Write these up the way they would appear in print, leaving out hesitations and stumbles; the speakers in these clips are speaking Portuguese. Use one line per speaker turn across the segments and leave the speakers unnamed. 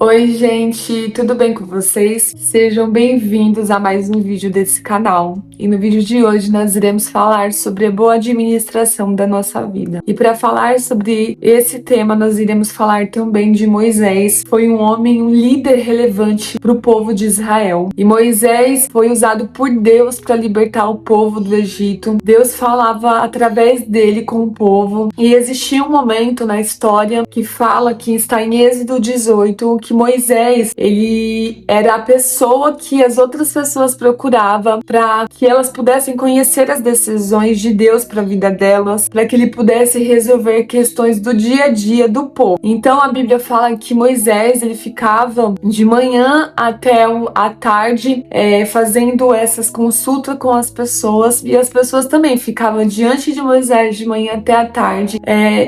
Oi, gente, tudo bem com vocês? Sejam bem-vindos a mais um vídeo desse canal. E no vídeo de hoje nós iremos falar sobre a boa administração da nossa vida. E para falar sobre esse tema, nós iremos falar também de Moisés. Foi um homem, um líder relevante para o povo de Israel. E Moisés foi usado por Deus para libertar o povo do Egito. Deus falava através dele com o povo. E existia um momento na história que fala, que está em Êxodo 18, que Moisés, ele era a pessoa que as outras pessoas procuravam para que elas pudessem conhecer as decisões de Deus para a vida delas, para que ele pudesse resolver questões do dia a dia do povo. Então a Bíblia fala que Moisés, ele ficava de manhã até a tarde fazendo essas consultas com as pessoas, e as pessoas também ficavam diante de Moisés de manhã até a tarde,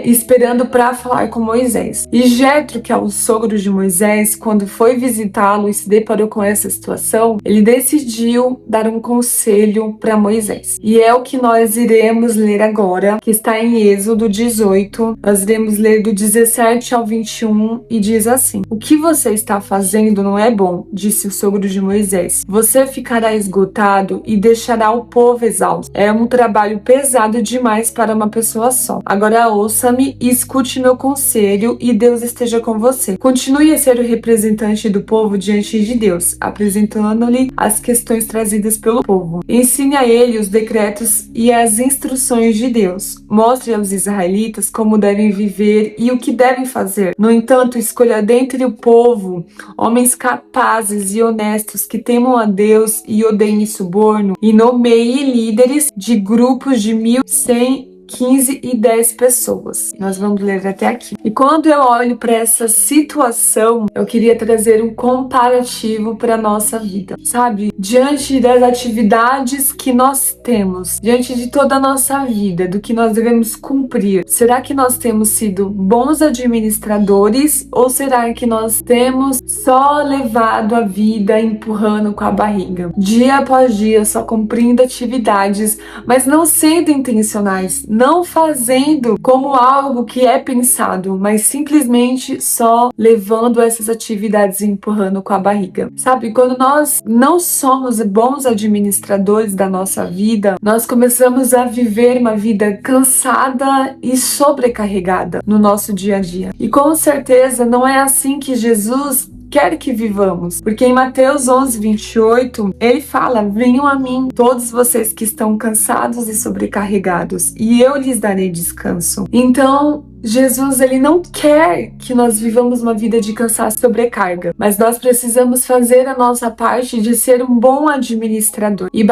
esperando para falar com Moisés. E Jetro, que é o sogro de Moisés, quando foi visitá-lo e se deparou com essa situação, ele decidiu dar um conselho para Moisés. E é o que nós iremos ler agora, que está em Êxodo 18. Nós iremos ler do 17 ao 21 e diz assim: "O que você está fazendo não é bom", disse o sogro de Moisés. "Você ficará esgotado e deixará o povo exausto. É um trabalho pesado demais para uma pessoa só. Agora ouça-me e escute meu conselho, e Deus esteja com você. Continue a ser o representante do povo diante de Deus, apresentando-lhe as questões trazidas pelo povo. Ensine a ele os decretos e as instruções de Deus. Mostre aos israelitas como devem viver e o que devem fazer. No entanto, escolha dentre o povo homens capazes e honestos que temam a Deus e odeiem suborno, e nomeie líderes de grupos de 1.100, 15 e 10 pessoas." Nós vamos ler até aqui. E quando eu olho para essa situação, eu queria trazer um comparativo para a nossa vida, sabe? Diante das atividades que nós temos, diante de toda a nossa vida, do que nós devemos cumprir, será que nós temos sido bons administradores, ou será que nós temos só levado a vida empurrando com a barriga, dia após dia, só cumprindo atividades, mas não sendo intencionais, não fazendo como algo que é pensado, mas simplesmente só levando essas atividades e empurrando com a barriga? Sabe, quando nós não somos bons administradores da nossa vida, nós começamos a viver uma vida cansada e sobrecarregada no nosso dia a dia. E com certeza não é assim que Jesus quer que vivamos, porque em Mateus 11, 28, ele fala: "Venham a mim, todos vocês que estão cansados e sobrecarregados, e eu lhes darei descanso." Então, Jesus, ele não quer que nós vivamos uma vida de cansaço e sobrecarga, mas nós precisamos fazer a nossa parte de ser um bom administrador. E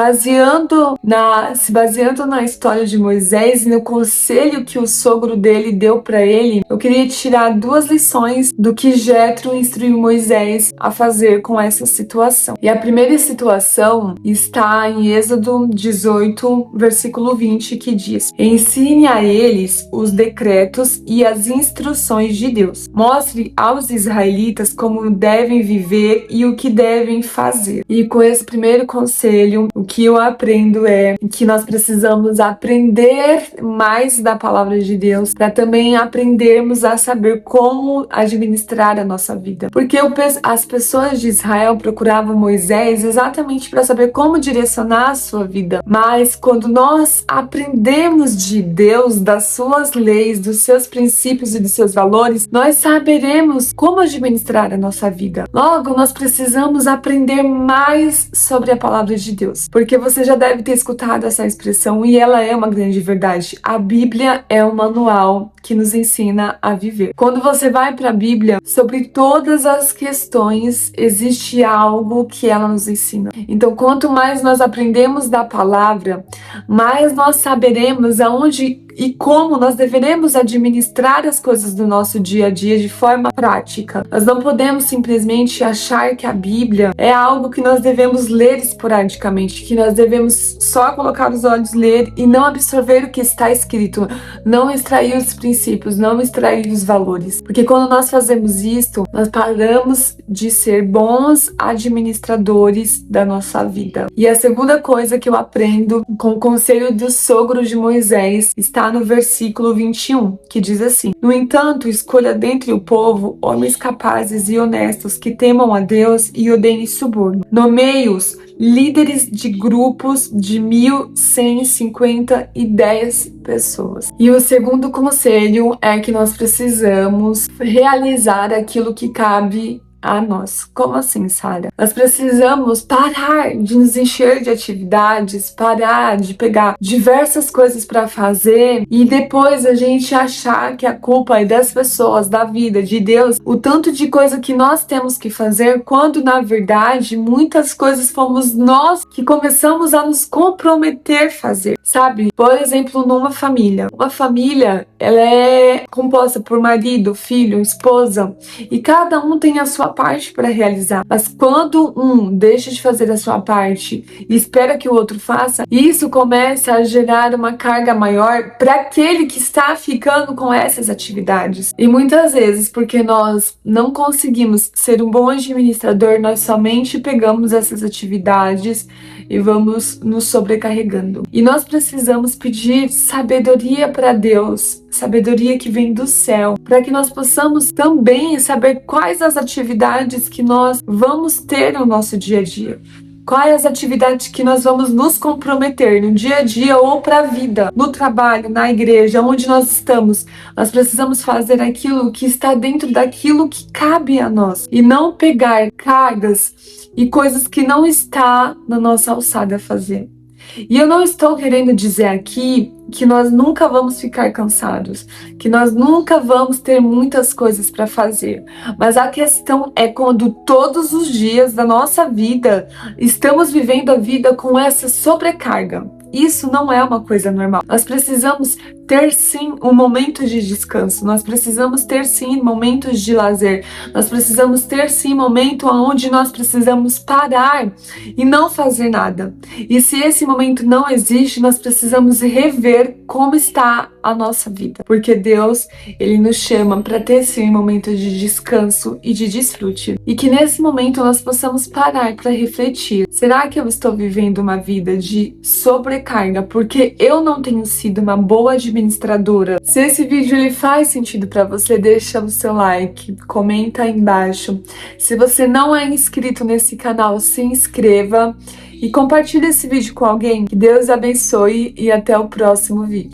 se baseando na história de Moisés e no conselho que o sogro dele deu para ele, eu queria tirar duas lições do que Jetro instruiu Moisés a fazer com essa situação. E a primeira situação está em Êxodo 18, versículo 20, que diz: "Ensine a eles os decretos e as instruções de Deus. Mostre aos israelitas como devem viver e o que devem fazer." E com esse primeiro conselho, o que eu aprendo é que nós precisamos aprender mais da palavra de Deus, para também aprendermos a saber como administrar a nossa vida. Porque as pessoas de Israel procuravam Moisés exatamente para saber como direcionar a sua vida. Mas quando nós aprendemos de Deus, das suas leis, dos seus princípios e dos seus valores, nós saberemos como administrar a nossa vida. Logo, nós precisamos aprender mais sobre a palavra de Deus, porque você já deve ter escutado essa expressão, e ela é uma grande verdade: a Bíblia é um manual que nos ensina a viver. Quando você vai para a Bíblia, sobre todas as questões existe algo que ela nos ensina. Então, quanto mais nós aprendemos da palavra, mais nós saberemos aonde e como nós deveremos administrar as coisas do nosso dia a dia de forma prática. Nós não podemos simplesmente achar que a Bíblia é algo que nós devemos ler esporadicamente, que nós devemos só colocar os olhos, ler e não absorver o que está escrito, não extrair os princípios, não extrair os valores. Porque quando nós fazemos isto, nós paramos de ser bons administradores da nossa vida. E a segunda coisa que eu aprendo com o conselho do sogro de Moisés está está no versículo 21, que diz assim: No entanto, escolha dentre o povo homens capazes e honestos que temam a Deus e o deem suborno. Nomeie-os líderes de grupos de 1.100, 50 e 10 pessoas. E o segundo conselho é que nós precisamos realizar aquilo que cabe a nós. Como assim, Sara? Nós precisamos parar de nos encher de atividades, parar de pegar diversas coisas para fazer e depois a gente achar que a culpa é das pessoas, da vida, de Deus, o tanto de coisa que nós temos que fazer, quando na verdade muitas coisas fomos nós que começamos a nos comprometer a fazer, sabe? Por exemplo, numa família. Uma família, ela é composta por marido, filho, esposa, e cada um tem a sua parte para realizar. Mas quando um deixa de fazer a sua parte e espera que o outro faça, isso começa a gerar uma carga maior para aquele que está ficando com essas atividades. E muitas vezes, porque nós não conseguimos ser um bom administrador, nós somente pegamos essas atividades e vamos nos sobrecarregando. E nós precisamos pedir sabedoria para Deus, sabedoria que vem do céu, para que nós possamos também saber quais as atividades que nós vamos ter no nosso dia a dia. Quais as atividades que nós vamos nos comprometer no dia a dia ou para a vida, no trabalho, na igreja, onde nós estamos. Nós precisamos fazer aquilo que está dentro daquilo que cabe a nós e não pegar cargas e coisas que não está na nossa alçada a fazer. E eu não estou querendo dizer aqui que nós nunca vamos ficar cansados, que nós nunca vamos ter muitas coisas para fazer. Mas a questão é quando todos os dias da nossa vida estamos vivendo a vida com essa sobrecarga. Isso não é uma coisa normal. Nós precisamos ter sim um momento de descanso, nós precisamos ter sim momentos de lazer, nós precisamos ter sim momento onde nós precisamos parar e não fazer nada. E se esse momento não existe, nós precisamos rever como está a nossa vida, porque Deus, Ele nos chama para ter sim momentos de descanso e de desfrute, e que nesse momento nós possamos parar para refletir: será que eu estou vivendo uma vida de sobrecarga porque eu não tenho sido uma boa administradora? Se esse vídeo ele faz sentido para você, deixa o seu like, comenta aí embaixo. Se você não é inscrito nesse canal, se inscreva e compartilhe esse vídeo com alguém. Que Deus abençoe e até o próximo vídeo.